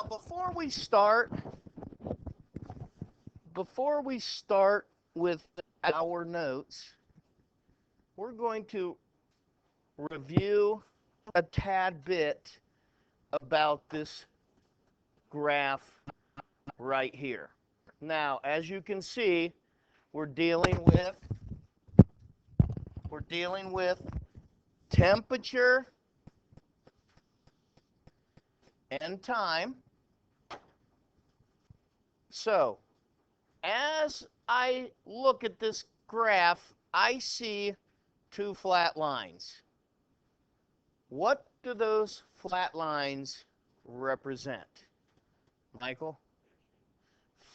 before we start with our notes, we're going to review a tad bit about this graph right here. Now, as you can see, we're dealing with temperature and time. So, as I look at this graph, I see two flat lines. What do those flat lines represent? Michael?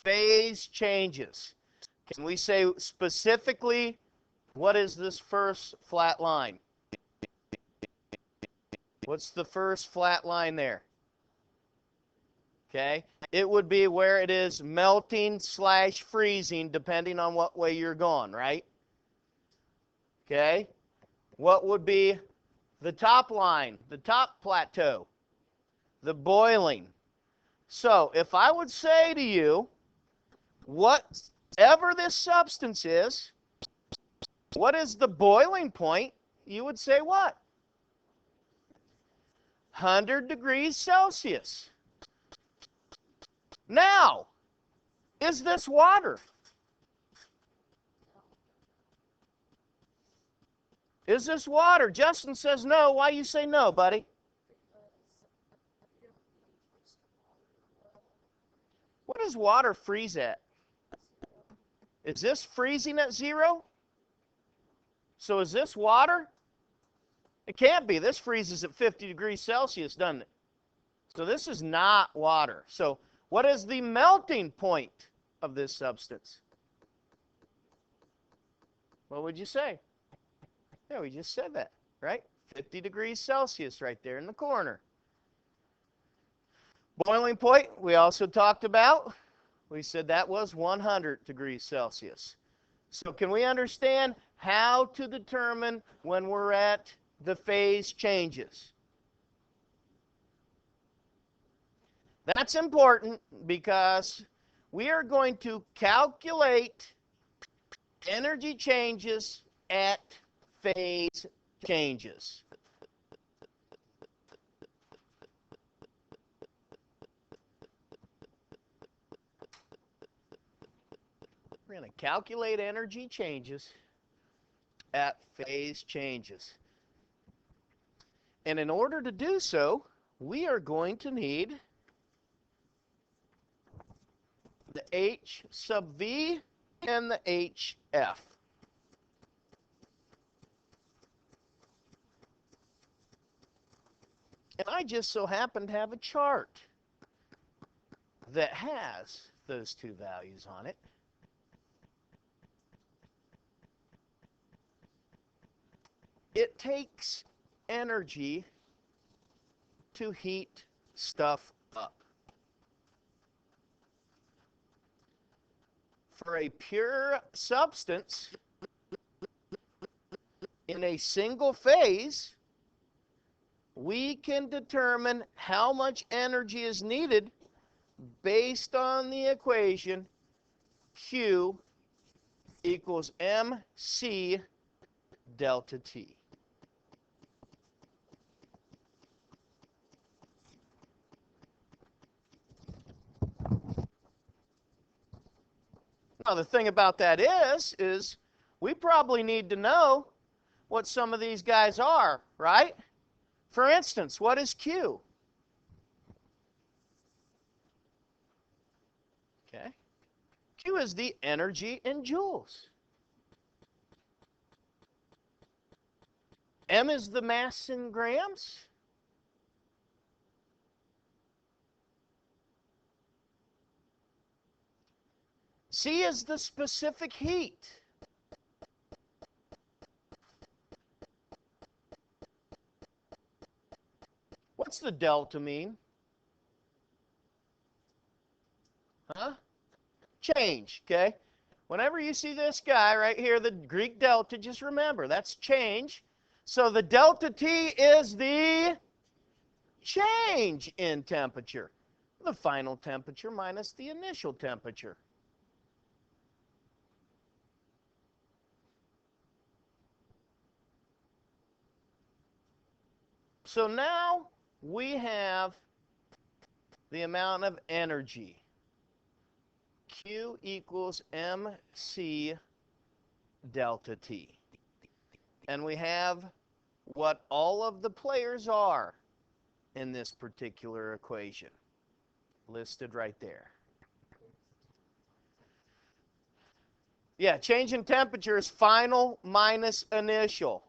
Phase changes. Can we say specifically what is this first flat line? What's the first flat line there? Okay, it would be where it is melting / freezing, depending on what way you're going, right? Okay, what would be the top line, the top plateau? The boiling. So if I would say to you, whatever this substance is, what is the boiling point? You would say what? 100 degrees Celsius. Now, is this water? Is this water? Justin says no. Why you say no, buddy? What does water freeze at? Is this freezing at 0? So is this water? It can't be. This freezes at 50 degrees Celsius, doesn't it? So this is not water. So what is the melting point of this substance? What would you say? Yeah, we just said that, right? 50 degrees Celsius right there in the corner. Boiling point, we also talked about. We said that was 100 degrees Celsius. So can we understand how to determine when we're at the phase changes? That's important because we are going to calculate energy changes at phase changes. We're going to calculate energy changes at phase changes. And in order to do so, we are going to need the H sub V and the HF. And I just so happen to have a chart that has those two values on it. It takes energy to heat stuff up. For a pure substance in a single phase, we can determine how much energy is needed based on the equation Q equals mc delta T. Now, the thing about that is we probably need to know what some of these guys are, right? For instance, what is Q? Okay. Q is the energy in joules. M is the mass in grams. C is the specific heat. What's the delta mean? Huh? Change, okay? Whenever you see this guy right here, the Greek delta, just remember, that's change. So the delta T is the change in temperature. the final temperature minus the initial temperature. So now we have the amount of energy. Q equals mc delta T. And we have what all of the players are in this particular equation listed right there. Yeah, change in temperature is final minus initial.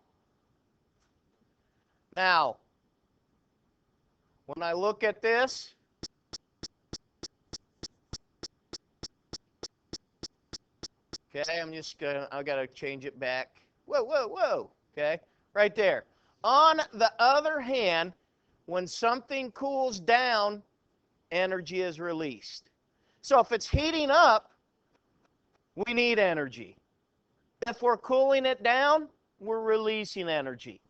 Now, when I look at this, okay, I've got to change it back. Whoa, whoa, whoa, okay, right there. On the other hand, when something cools down, energy is released. So if it's heating up, we need energy. If we're cooling it down, we're releasing energy.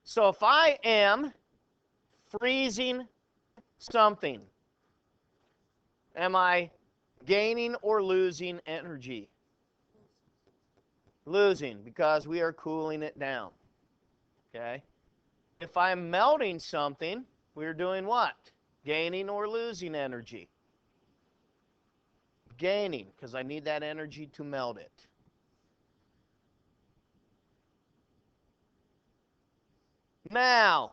So if I am freezing something, am I gaining or losing energy? Losing, because we are cooling it down. Okay? If I'm melting something, we're doing what? Gaining or losing energy? Gaining, because I need that energy to melt it. Now,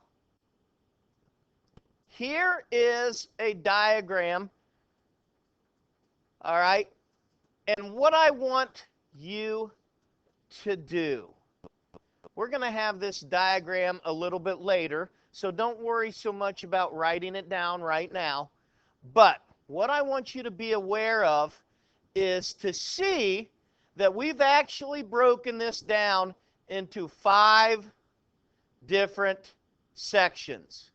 here is a diagram, all right? And what I want you to do, we're going to have this diagram a little bit later, so don't worry so much about writing it down right now. But what I want you to be aware of is to see that we've actually broken this down into 5 different sections.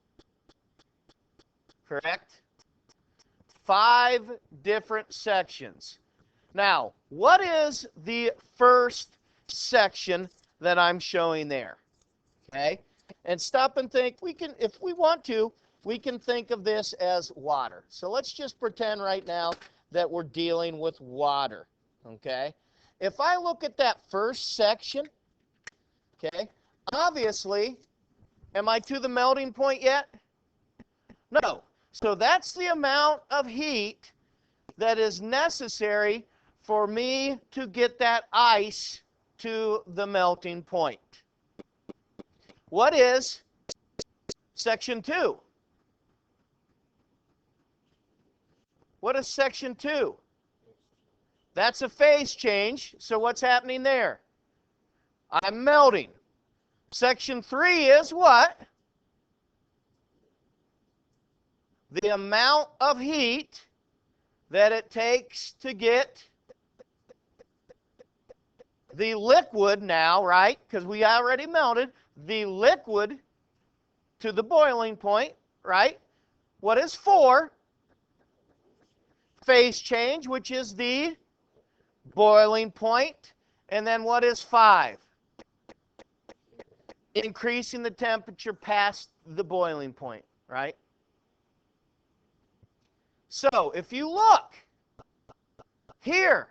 Correct? 5 different sections. Now, what is the first section that I'm showing there? Okay? And stop and think. We can, if we want to, we can think of this as water. So let's just pretend right now that we're dealing with water. Okay? If I look at that first section, okay, obviously, am I to the melting point yet? No. So that's the amount of heat that is necessary for me to get that ice to the melting point. What is section 2? What is section 2? That's a phase change. So what's happening there? I'm melting. Section 3 is what? The amount of heat that it takes to get the liquid now, right? Because we already melted the liquid to the boiling point, right? What is 4? Phase change, which is the boiling point. And then what is 5? Increasing the temperature past the boiling point, right? So if you look here,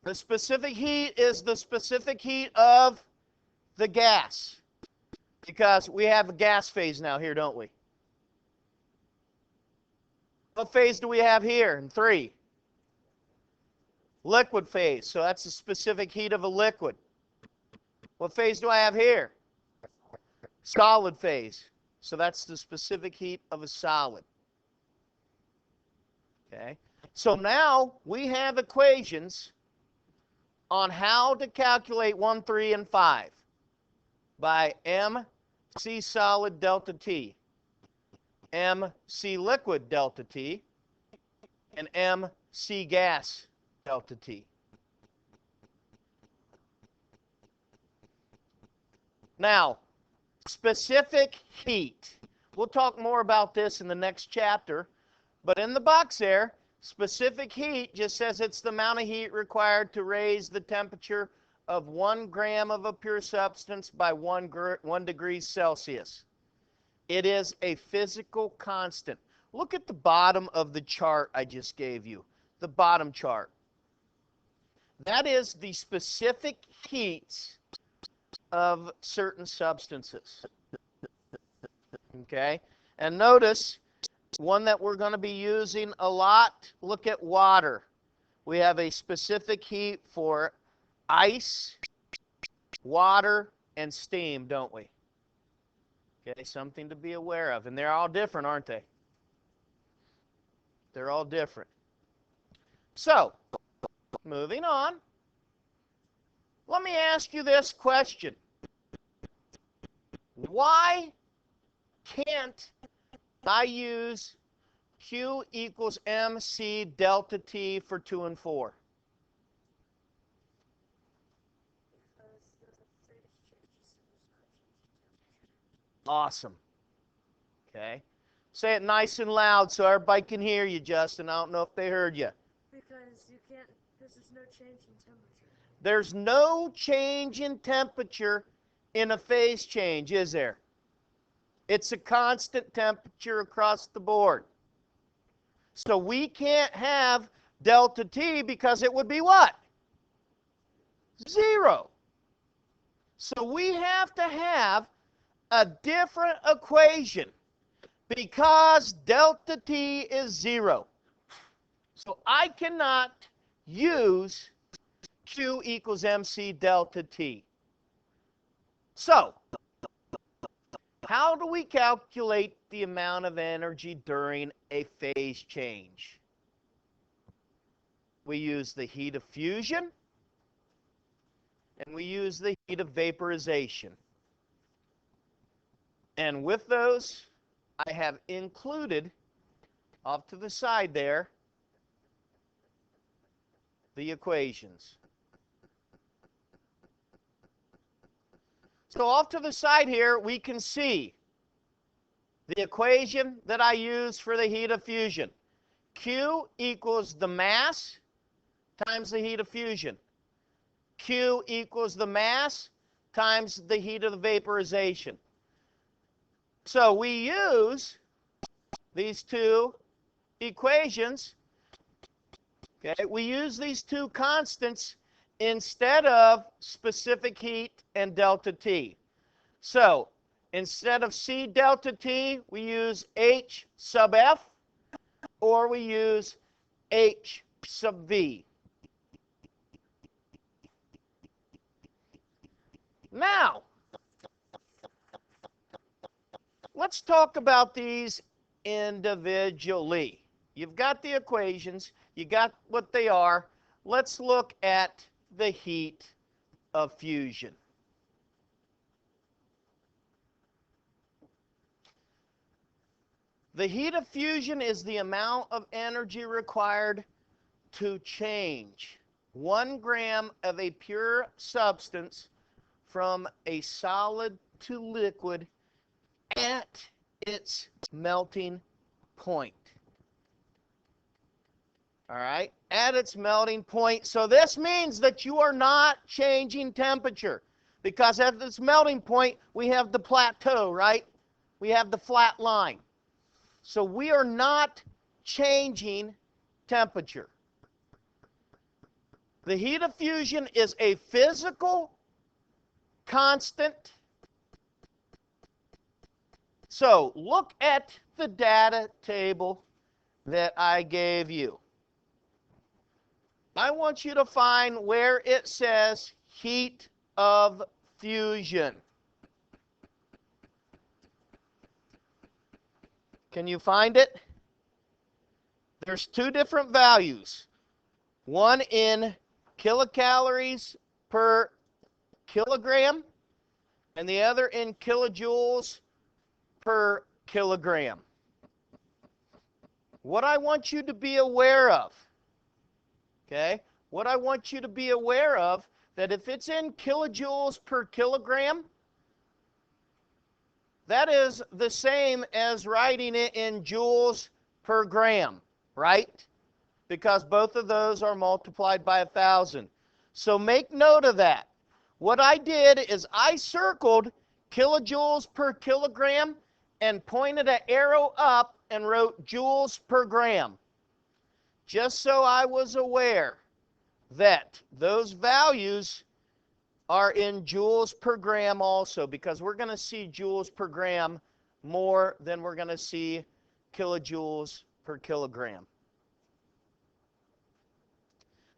the specific heat is the specific heat of the gas, because we have a gas phase now here, don't we? What phase do we have here in 3? Liquid phase. So that's the specific heat of a liquid. What phase do I have here? Solid phase. So that's the specific heat of a solid. Okay. So now we have equations on how to calculate 1, 3, and 5 by mc solid delta T, mc liquid delta T, and mc gas delta T. Now, specific heat. We'll talk more about this in the next chapter, but in the box there, specific heat just says it's the amount of heat required to raise the temperature of 1 gram of a pure substance by 1 degree Celsius. It is a physical constant. Look at the bottom of the chart I just gave you, the bottom chart. That is the specific heats of certain substances. Okay? And notice, one that we're going to be using a lot, look at water. We have a specific heat for ice, water, and steam, don't we? Okay, something to be aware of. And they're all different, aren't they? They're all different. So, moving on. Let me ask you this question. Why can't I use Q equals MC delta T for 2 and 4? Awesome. Okay. Say it nice and loud so everybody can hear you, Justin. I don't know if they heard you. Because you can't, because there's no change in temperature. There's no change in temperature in a phase change, is there? It's a constant temperature across the board. So we can't have delta T because it would be what? 0. So we have to have a different equation because delta T is 0. So I cannot use Q equals MC delta T. So, how do we calculate the amount of energy during a phase change? We use the heat of fusion and we use the heat of vaporization. And with those, I have included off to the side there the equations. So off to the side here, we can see the equation that I use for the heat of fusion. Q equals the mass times the heat of fusion. Q equals the mass times the heat of the vaporization. So we use these two equations. Okay, we use these two constants instead of specific heat and delta T. So instead of C delta T, we use H sub F, or we use H sub V. Now, let's talk about these individually. You've got the equations, you got what they are. Let's look at the heat of fusion. The heat of fusion is the amount of energy required to change 1 gram of a pure substance from a solid to liquid at its melting point. All right, at its melting point. So this means that you are not changing temperature, because at this melting point, we have the plateau, right? We have the flat line. So we are not changing temperature. The heat of fusion is a physical constant. So look at the data table that I gave you. I want you to find where it says heat of fusion. Can you find it? There's two different values. One in kilocalories per kilogram, and the other in kilojoules per kilogram. What I want you to be aware of, okay, what I want you to be aware of, that if it's in kilojoules per kilogram, that is the same as writing it in joules per gram, right? Because both of those are multiplied by 1,000. So make note of that. What I did is I circled kilojoules per kilogram and pointed an arrow up and wrote joules per gram, just so I was aware that those values are in joules per gram also, because we're going to see joules per gram more than we're going to see kilojoules per kilogram.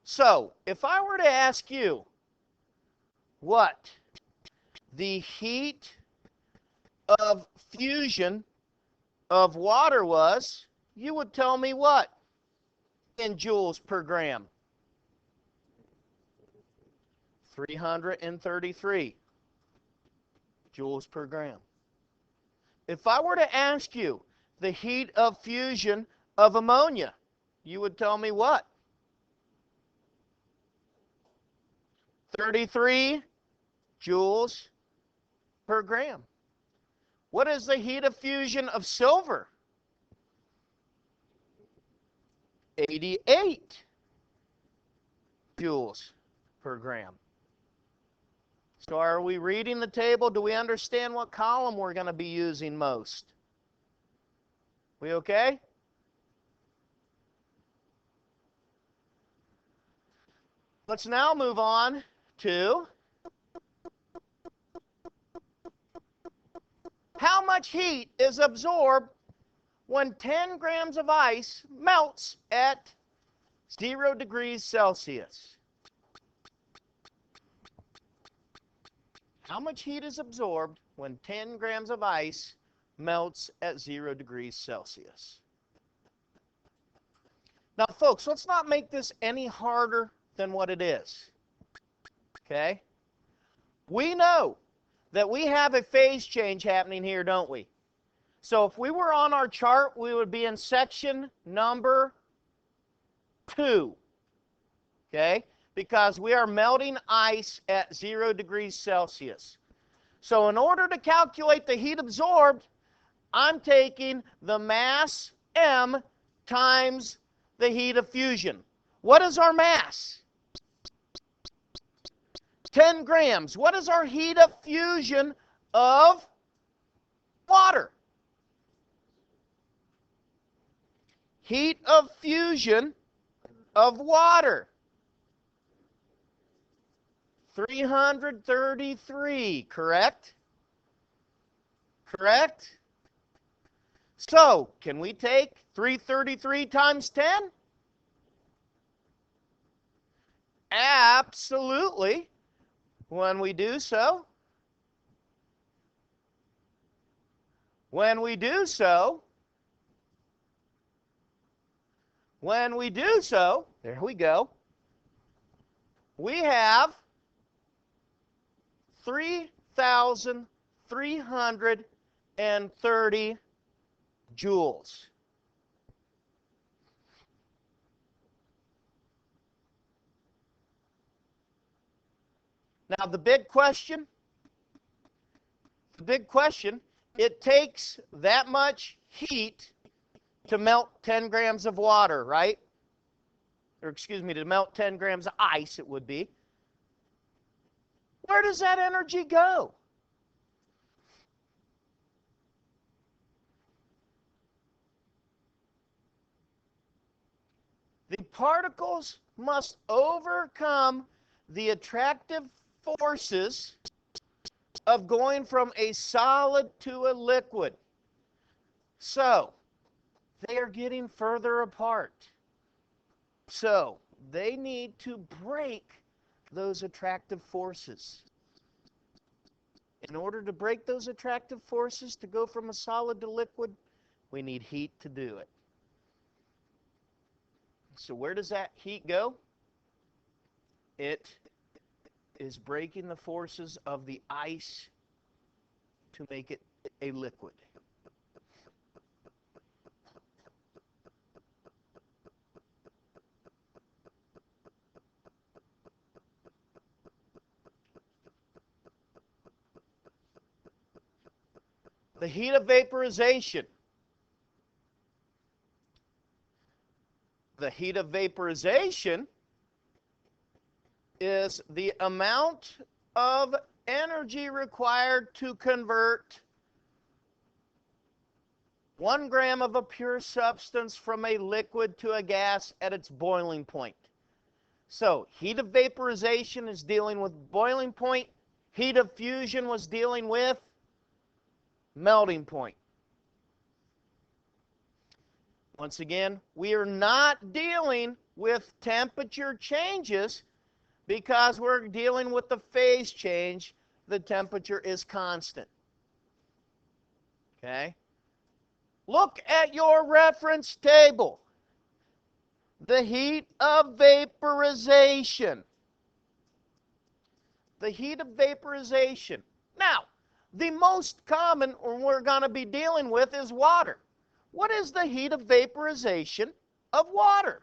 So, if I were to ask you what the heat of fusion of water was, you would tell me what in joules per gram? 333 joules per gram. If I were to ask you the heat of fusion of ammonia, you would tell me what? 33 joules per gram. What is the heat of fusion of silver? 88 joules per gram. So are we reading the table? Do we understand what column we're going to be using most? We okay? Let's now move on to how much heat is absorbed when 10 grams of ice melts at 0 degrees Celsius. How much heat is absorbed when 10 grams of ice melts at 0 degrees Celsius? Now, folks, let's not make this any harder than what it is. Okay? We know that we have a phase change happening here, don't we? So if we were on our chart, we would be in section number 2. Okay? Because we are melting ice at 0 degrees Celsius. So in order to calculate the heat absorbed, I'm taking the mass M times the heat of fusion. What is our mass? 10 grams. What is our heat of fusion of water? Heat of fusion of water. 333, correct? Correct? So, can we take 333 times 10? Absolutely. When we do so, there we go, we have 3,330 joules. Now the big question, it takes that much heat to melt 10 grams of water, right? Or excuse me, to melt 10 grams of ice, it would be. Where does that energy go? The particles must overcome the attractive forces of going from a solid to a liquid. So, they are getting further apart. So, they need to break those attractive forces. In order to break those attractive forces to go from a solid to liquid, we need heat to do it. So where does that heat go? It is breaking the forces of the ice to make it a liquid. The heat of vaporization. The heat of vaporization is the amount of energy required to convert 1 gram of a pure substance from a liquid to a gas at its boiling point. So heat of vaporization is dealing with boiling point. Heat of fusion was dealing with melting point. Once again, we are not dealing with temperature changes because we're dealing with the phase change. The temperature is constant. Okay? Look at your reference table. The heat of vaporization. The heat of vaporization. Now, the most common we're going to be dealing with is water. What is the heat of vaporization of water?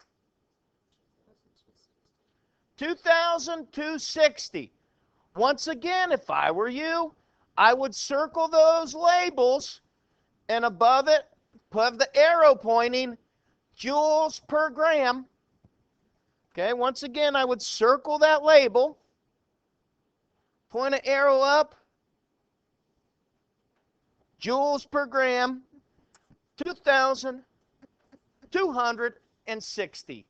2,260. Once again, if I were you, I would circle those labels and above it, put the arrow pointing joules per gram. Okay, once again, I would circle that label, point an arrow up, joules per gram, 2,260.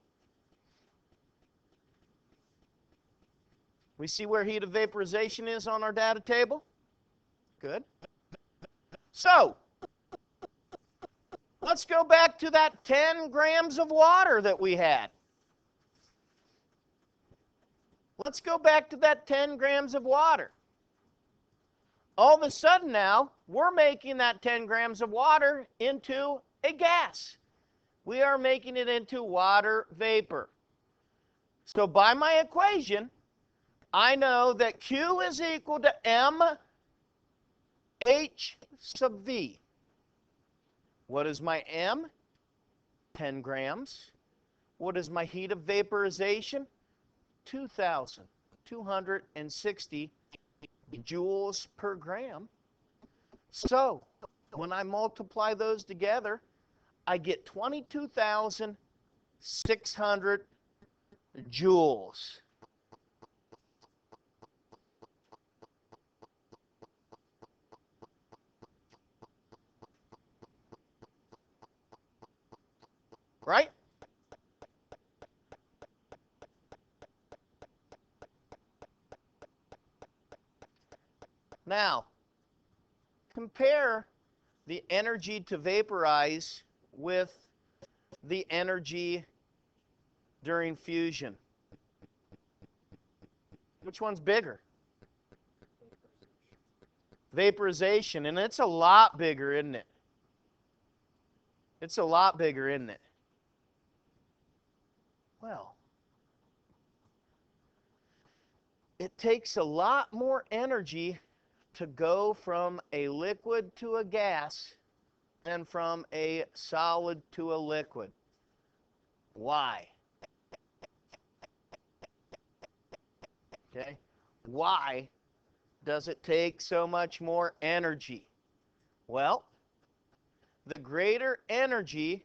We see where heat of vaporization is on our data table? Good. So, let's go back to that 10 grams of water that we had. Let's go back to that 10 grams of water. All of a sudden now, we're making that 10 grams of water into a gas. We are making it into water vapor. So by my equation, I know that Q is equal to mH sub V. What is my M? 10 grams. What is my heat of vaporization? 2,260 joules per gram. So, when I multiply those together, I get 22,600 joules. Right? Now, compare the energy to vaporize with the energy during fusion. Which one's bigger? Vaporization, and it's a lot bigger, isn't it? It's a lot bigger, isn't it? Well, it takes a lot more energy to go from a liquid to a gas than from a solid to a liquid. Why? Okay? Why does it take so much more energy? Well, the greater energy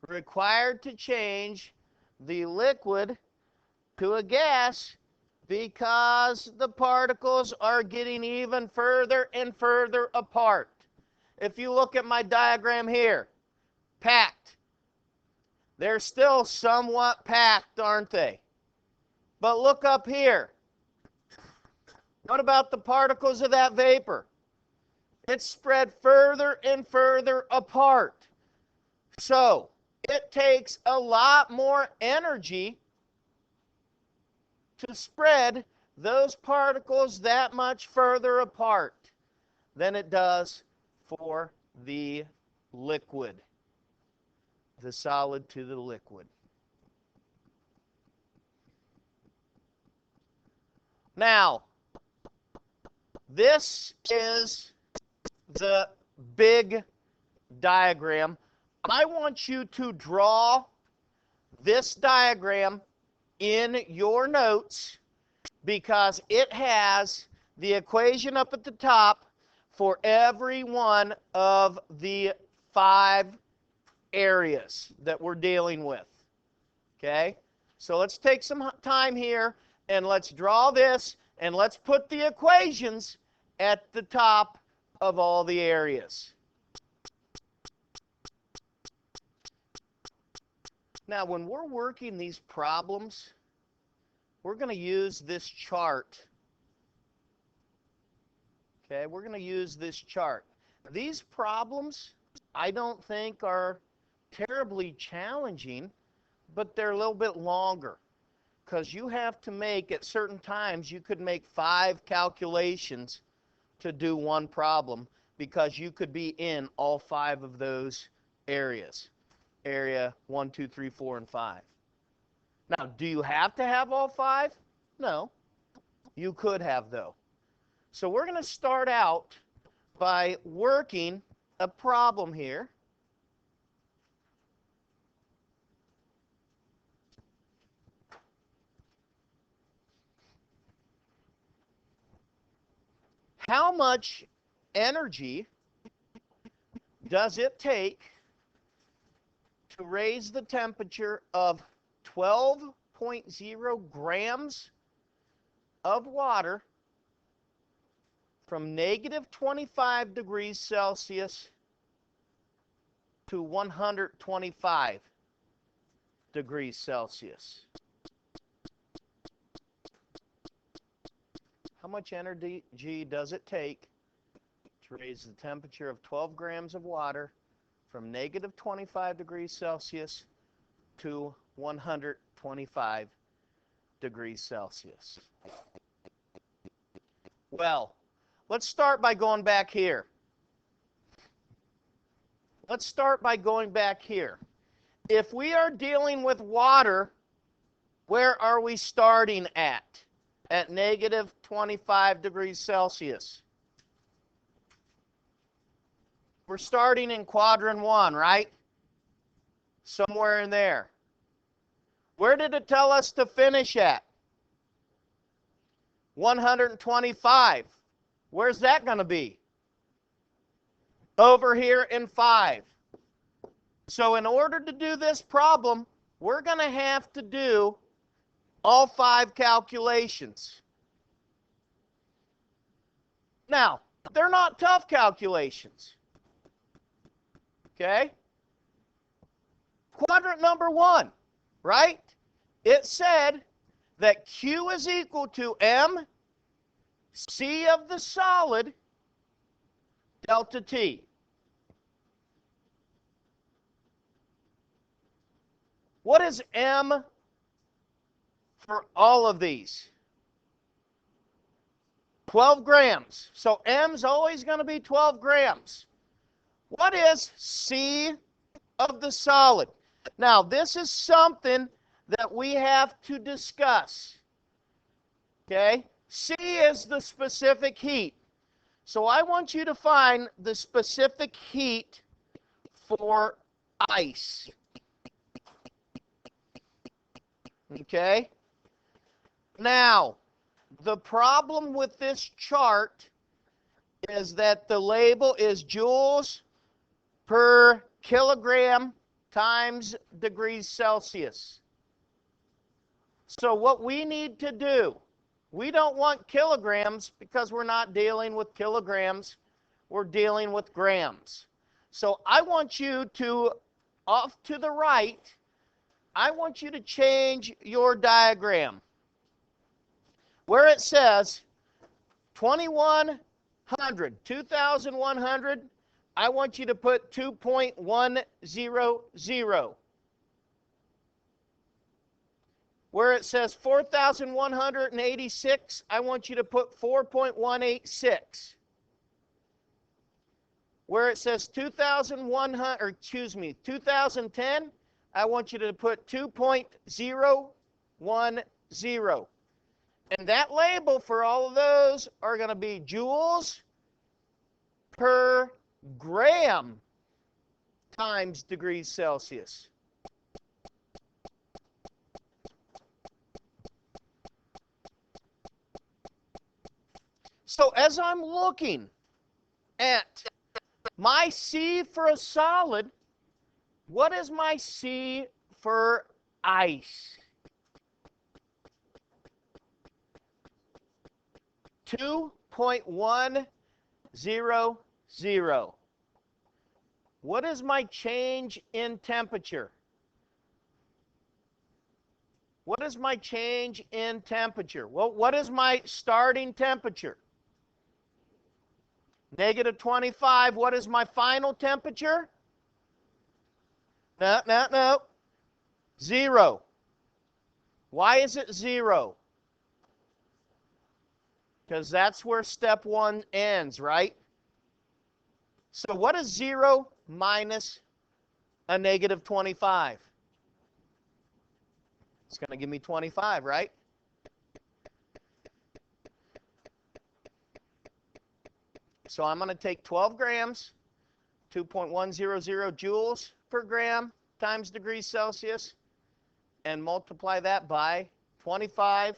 required to change the liquid to a gas because the particles are getting even further and further apart. If you look at my diagram here, packed. They're still somewhat packed, aren't they? But look up here. What about the particles of that vapor? It's spread further and further apart. So, it takes a lot more energy to spread those particles that much further apart than it does for the liquid, the solid to the liquid. Now, this is the big diagram. I want you to draw this diagram in your notes because it has the equation up at the top for every one of the 5 areas that we're dealing with. Okay? So let's take some time here and let's draw this And let's put the equations at the top of all the areas. Now, when we're working these problems, we're going to use this chart. Okay, we're going to use this chart. These problems, I don't think are terribly challenging, but they're a little bit longer because you have to make, at certain times, you could make 5 calculations to do one problem because you could be in all 5 of those areas. Area 1, 2, 3, 4, and 5. Now, do you have to have all 5? No. You could have, though. So we're going to start out by working a problem here. How much energy does it take to raise the temperature of 12.0 grams of water from negative 25 degrees Celsius to 125 degrees Celsius? How much energy does it take to raise the temperature of 12 grams of water from negative 25 degrees Celsius to 125 degrees Celsius? Well, let's start by going back here. Let's start by going back here. If we are dealing with water, where are we starting at? At negative 25 degrees Celsius. We're starting in quadrant 1, right? Somewhere in there. Where did it tell us to finish at? 125. Where's that going to be? Over here in 5. So in order to do this problem, we're going to have to do all 5 calculations. Now, they're not tough calculations. Okay? Quadrant number 1, right? It said that Q is equal to MC of the solid delta T. What is M for all of these? 12 grams. So M's always going to be 12 grams. What is C of the solid? Now, this is something that we have to discuss. Okay? C is the specific heat. So I want you to find the specific heat for ice. Okay? Now, the problem with this chart is that the label is joules per kilogram times degrees Celsius. So what we need to do, we don't want kilograms because we're not dealing with kilograms, we're dealing with grams. So I want you to, off to the right, I want you to change your diagram. Where it says 2100, I want you to put 2.100. Where it says 4,186, I want you to put 4.186. Where it says 2010, I want you to put 2.010. And that label for all of those are going to be joules per gram times degrees Celsius. So as I'm looking at my C for a solid, what is my C for ice? 2.100. What is my change in temperature? What is my change in temperature? Well, what is my starting temperature? Negative 25. What is my final temperature? No. 0. Why is it 0? Because that's where step 1 ends, right? So what is 0 minus a negative 25? It's going to give me 25, right? So I'm going to take 12 grams, 2.100 joules per gram times degrees Celsius, and multiply that by 25,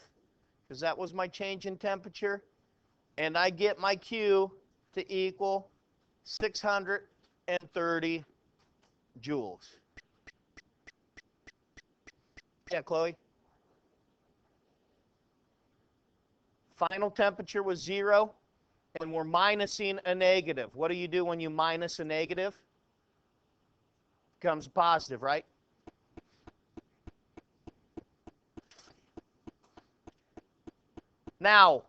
because that was my change in temperature, and I get my Q to equal 630 joules. Yeah, Chloe? Final temperature was 0, and we're minusing a negative. What do you do when you minus a negative? Becomes positive, right? Now,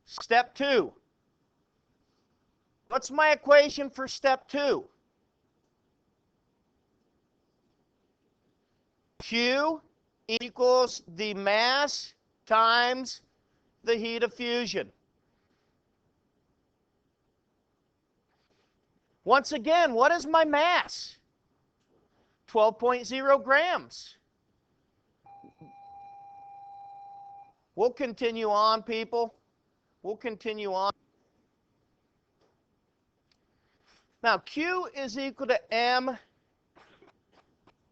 step 2. What's my equation for step 2? Q equals the mass times the heat of fusion. Once again, what is my mass? 12.0 grams. We'll continue on, people. We'll continue on. Now, Q is equal to M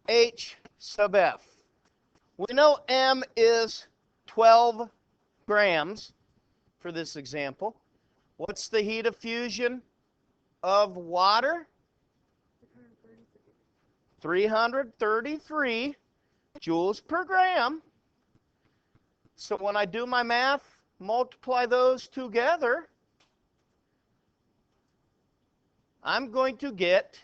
H sub F. We know M is 12 grams for this example. What's the heat of fusion of water? 333 joules per gram. So when I do my math, multiply those together, I'm going to get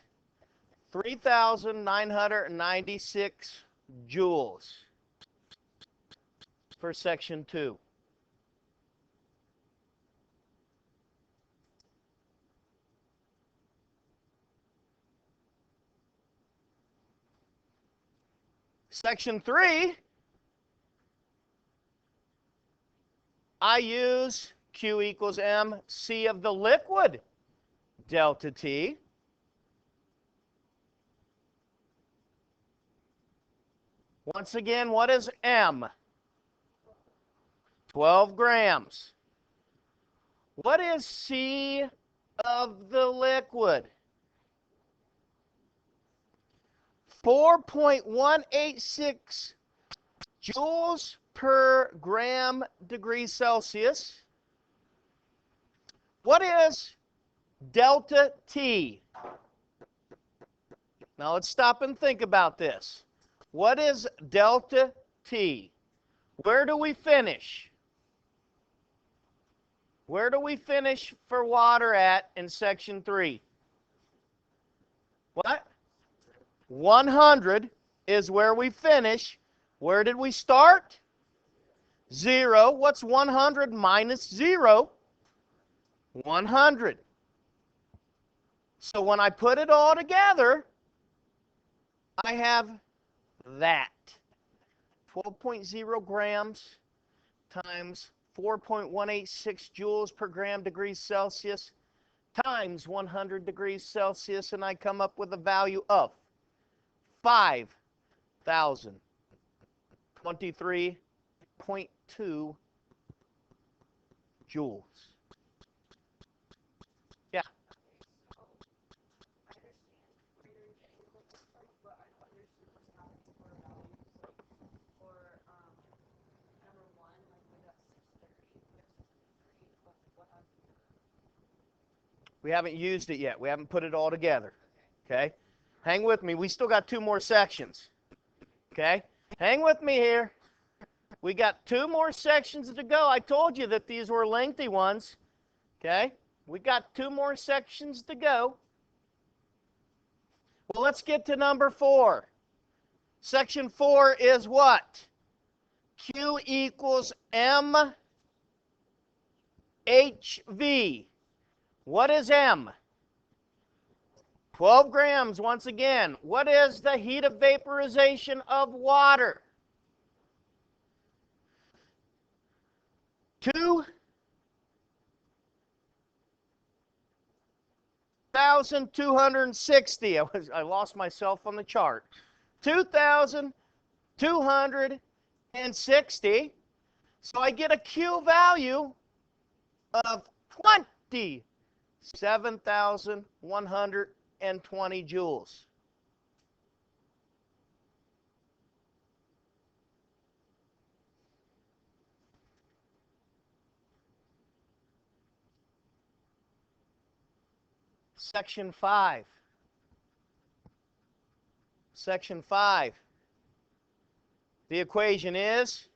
3,996 joules for section 2. Section 3, I use Q equals MC of the liquid delta T. Once again, what is M? 12 grams. What is C of the liquid? 4.186 joules per gram degrees Celsius. What is delta T? Now let's stop and think about this. What is delta T? Where do we finish? Where do we finish for water at in section 3? What? 100 is where we finish. Where did we start? 0. What's 100 minus 0? 100. So when I put it all together, I have that. 12.0 grams times 4.186 joules per gram degrees Celsius times 100 degrees Celsius, and I come up with a value of 5,023.2 joules. Yeah. We haven't used it yet. We haven't put it all together. Okay? Hang with me. We still got 2 more sections. Okay? Hang with me here. We got 2 more sections to go. I told you that these were lengthy ones. Okay? We got 2 more sections to go. Well, let's get to number 4. Section 4 is what? Q equals M HV. What is M? 12 grams once again. What is the heat of vaporization of water? 2,260. I lost myself on the chart. 2,260. So I get a Q value of 27,120 joules. Section 5. Section 5. The equation is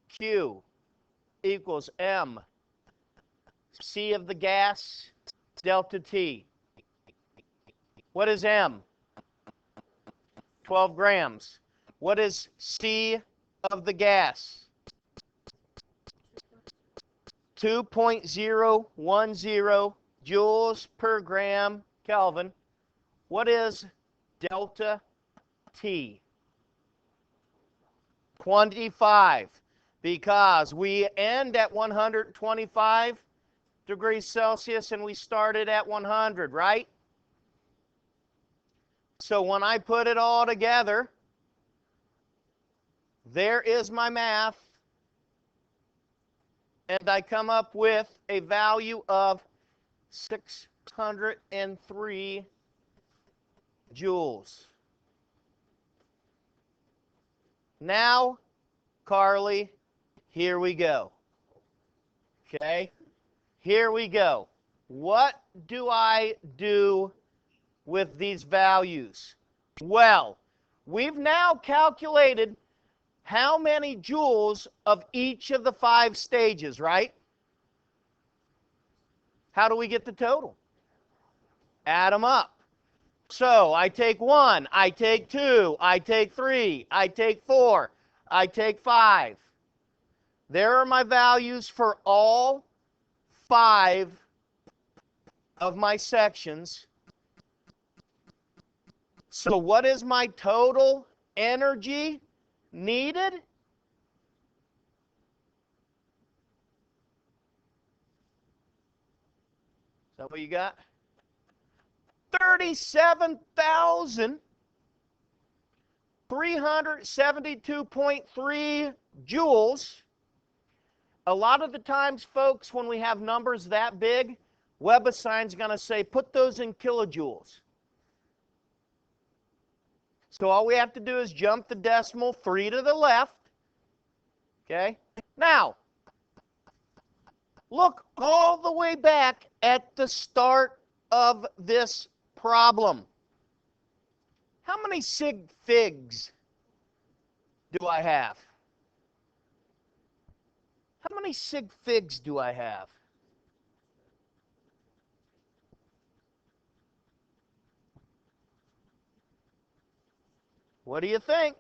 Q equals M C of the gas delta T. What is M? 12 grams. What is C of the gas? 2.010 joules per gram Kelvin. What is delta T? 25, because we end at 125 degrees Celsius and we started at 100, right? So when I put it all together, there is my math, and I come up with a value of 603 joules. Now, Carly, here we go. Okay? Here we go. What do I do with these values? Well, we've now calculated how many joules of each of the 5 stages, right? How do we get the total? Add them up. So I take 1, I take 2, I take 3, I take 4, I take 5. There are my values for all 5 of my sections. So what is my total energy needed? Is that what you got? 37,372.3 joules. A lot of the times, folks, when we have numbers that big, WebAssign's going to say, put those in kilojoules. So all we have to do is jump the decimal 3 to the left. Okay? Now, look all the way back at the start of this problem. How many sig figs do I have? How many sig figs do I have? What do you think?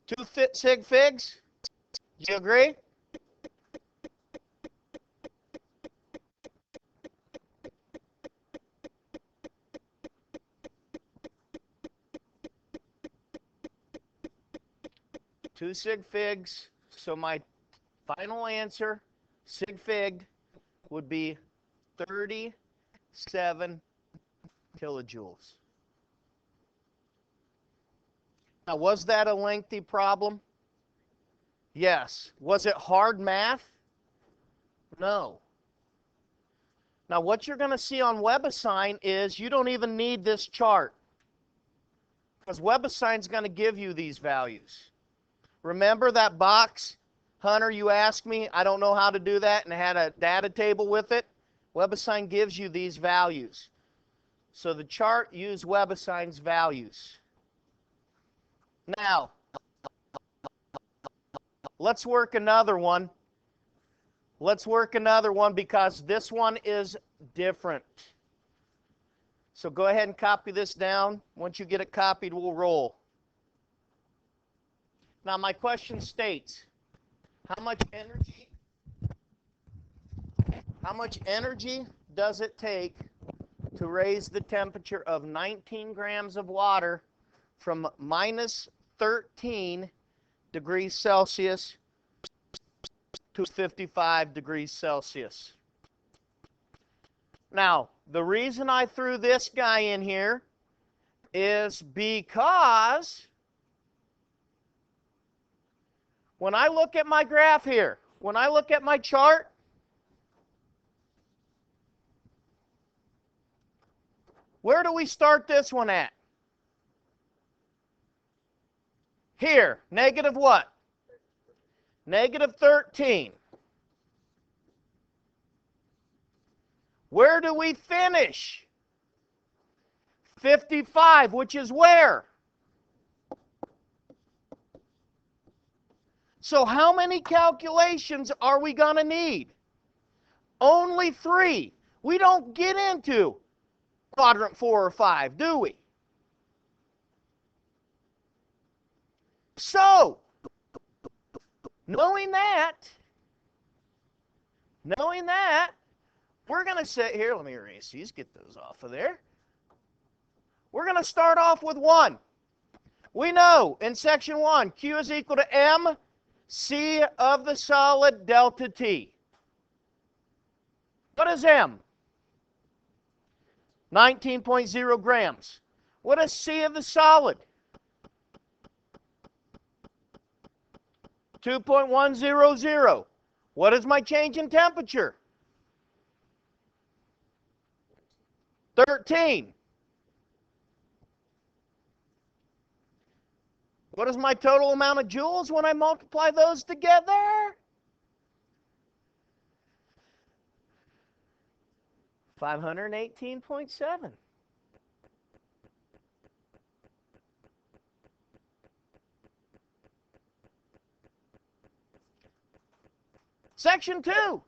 Two sig figs? Do you agree? Two sig figs. So my final answer, sig fig, would be 37 kilojoules. Now, was that a lengthy problem? Yes. Was it hard math? No. Now, what you're going to see on WebAssign is you don't even need this chart, because WebAssign's going to give you these values. Remember that box Hunter, you asked me. I don't know how to do that, and I had a data table with it. WebAssign gives you these values. So the chart used WebAssign's values. Now, let's work another one. Let's work another one because this one is different. So go ahead and copy this down. Once you get it copied, we'll roll. Now my question states, how much energy does it take to raise the temperature of 19 grams of water from minus 13 degrees Celsius to 55 degrees Celsius? Now, the reason I threw this guy in here is because when I look at my graph here, when I look at my chart, where do we start this one at? Here, negative what? Negative 13. Where do we finish? 55, which is where? So how many calculations are we going to need? Only 3. We don't get into quadrant 4 or 5, do we? So, knowing that, we're going to sit here. Let me erase these, get those off of there. We're going to start off with 1. We know in section 1, Q is equal to MC of the solid delta T. What is M? 19.0 grams. What is C of the solid? 2.100. What is my change in temperature? 13. What is my total amount of joules when I multiply those together? 518.7. Section 2.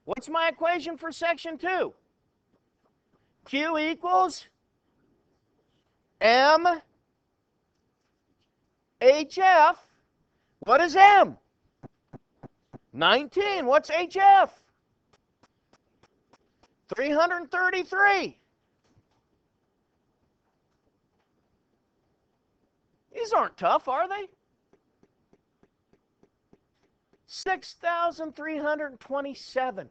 What's my equation for section 2? Q equals M HF. What is M? 19. What's HF? 333. These aren't tough, are they? 6,327.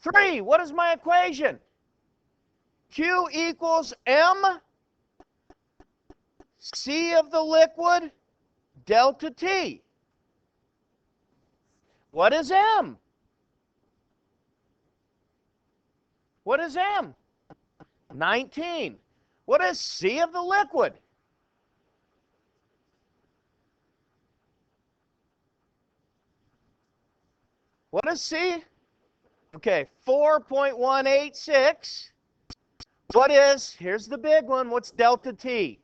Three, what is my equation? Q equals M C of the liquid delta T. What is M? What is M? 19. What is C of the liquid? What is C? Okay, 4.186. What is, here's the big one, what's delta T?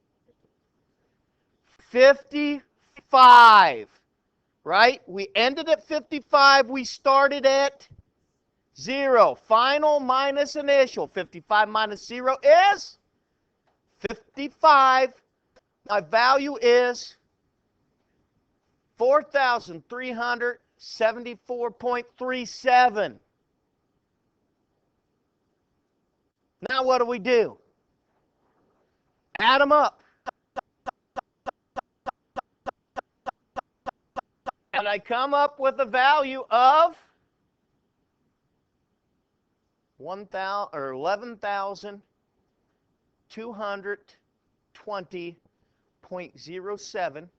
55, right? We ended at 55, we started at 0. Final minus initial. 55 minus 0 is 55. My value is 4,374.37. Now what do? Add them up. And I come up with a value of 11,220.07.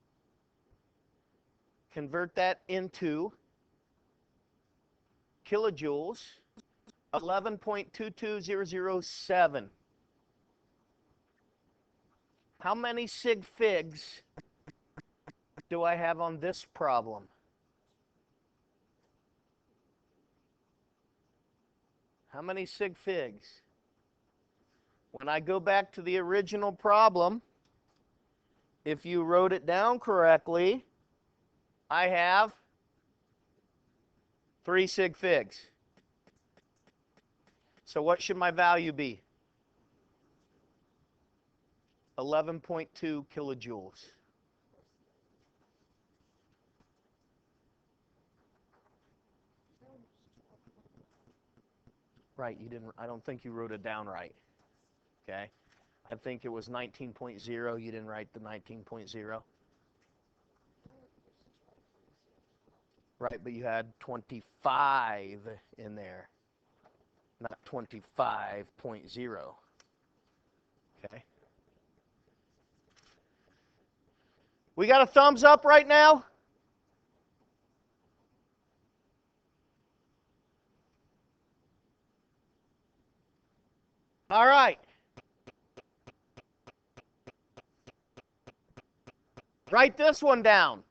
Convert that into kilojoules. 11.22007. How many sig figs do I have on this problem? How many sig figs? When I go back to the original problem, if you wrote it down correctly, I have 3 sig figs. So what should my value be? 11.2 kilojoules. Right, you didn't. I don't think you wrote it down right. Okay, I think it was 19.0. You didn't write the 19.0. Right, but you had 25 in there, not 25.0. Okay. We got a thumbs up right now? All right. Write this one down.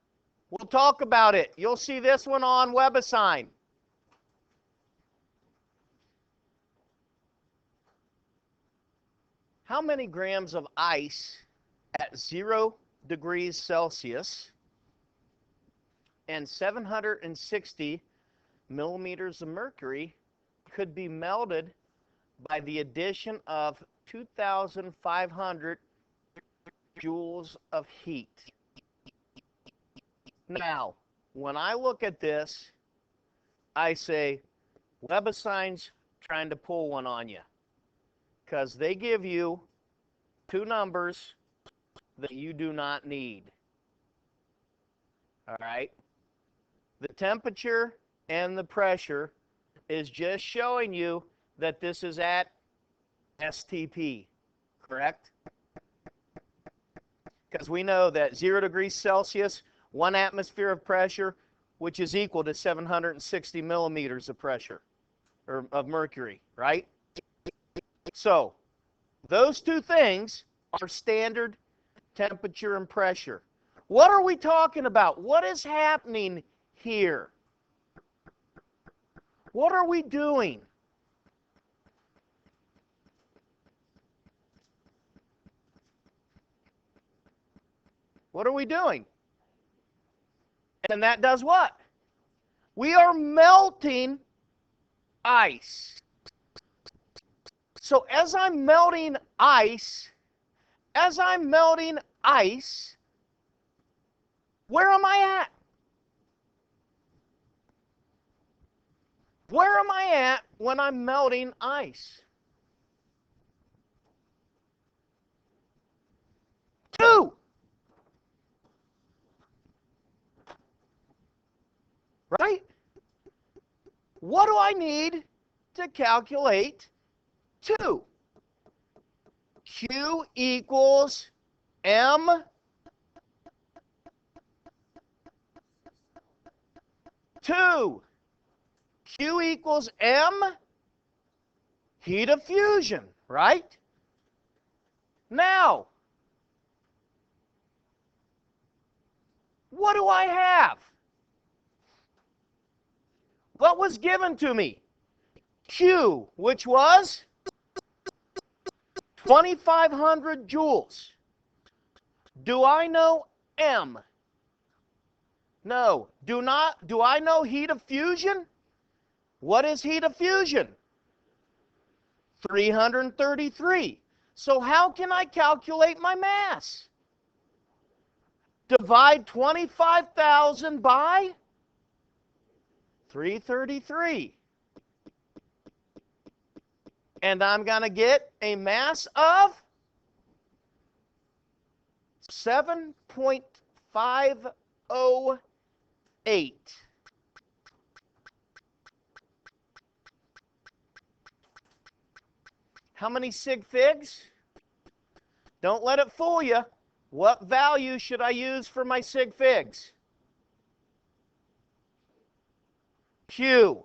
We'll talk about it. You'll see this one on WebAssign. How many grams of ice at 0 degrees Celsius and 760 millimeters of mercury could be melted by the addition of 2,500 joules of heat? Now, when I look at this, I say, WebAssign's trying to pull one on you, because they give you 2 numbers that you do not need. All right? The temperature and the pressure is just showing you that this is at STP, correct? Because we know that 0 degrees Celsius, 1 atmosphere of pressure, which is equal to 760 millimeters of pressure, or of mercury, right? So, those 2 things are standard temperature and pressure. What are we talking about? What is happening here? What are we doing? What are we doing? And that does what? We are melting ice. So as I'm melting ice, where am I at? Where am I at when I'm melting ice? 2. Right? What do I need to calculate 2? Q equals M two. Q equals M, heat of fusion, right? Now, what do I have? What was given to me? Q, which was 2,500 joules. Do I know M? No. Do I know heat of fusion? What is heat of fusion? 333. So how can I calculate my mass? Divide 25,000 by 333. And I'm going to get a mass of 7.508. How many sig figs? Don't let it fool you. What value should I use for my sig figs? Q,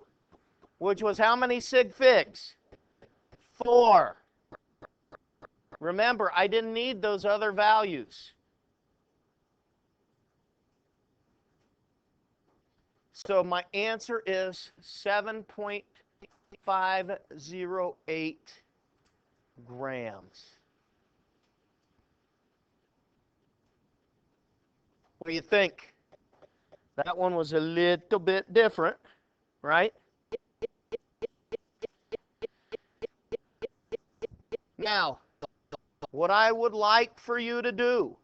which was how many sig figs? 4. Remember, I didn't need those other values. So my answer is 7.508 grams. What do you think? That one was a little bit different, right? Now, what I would like for you to do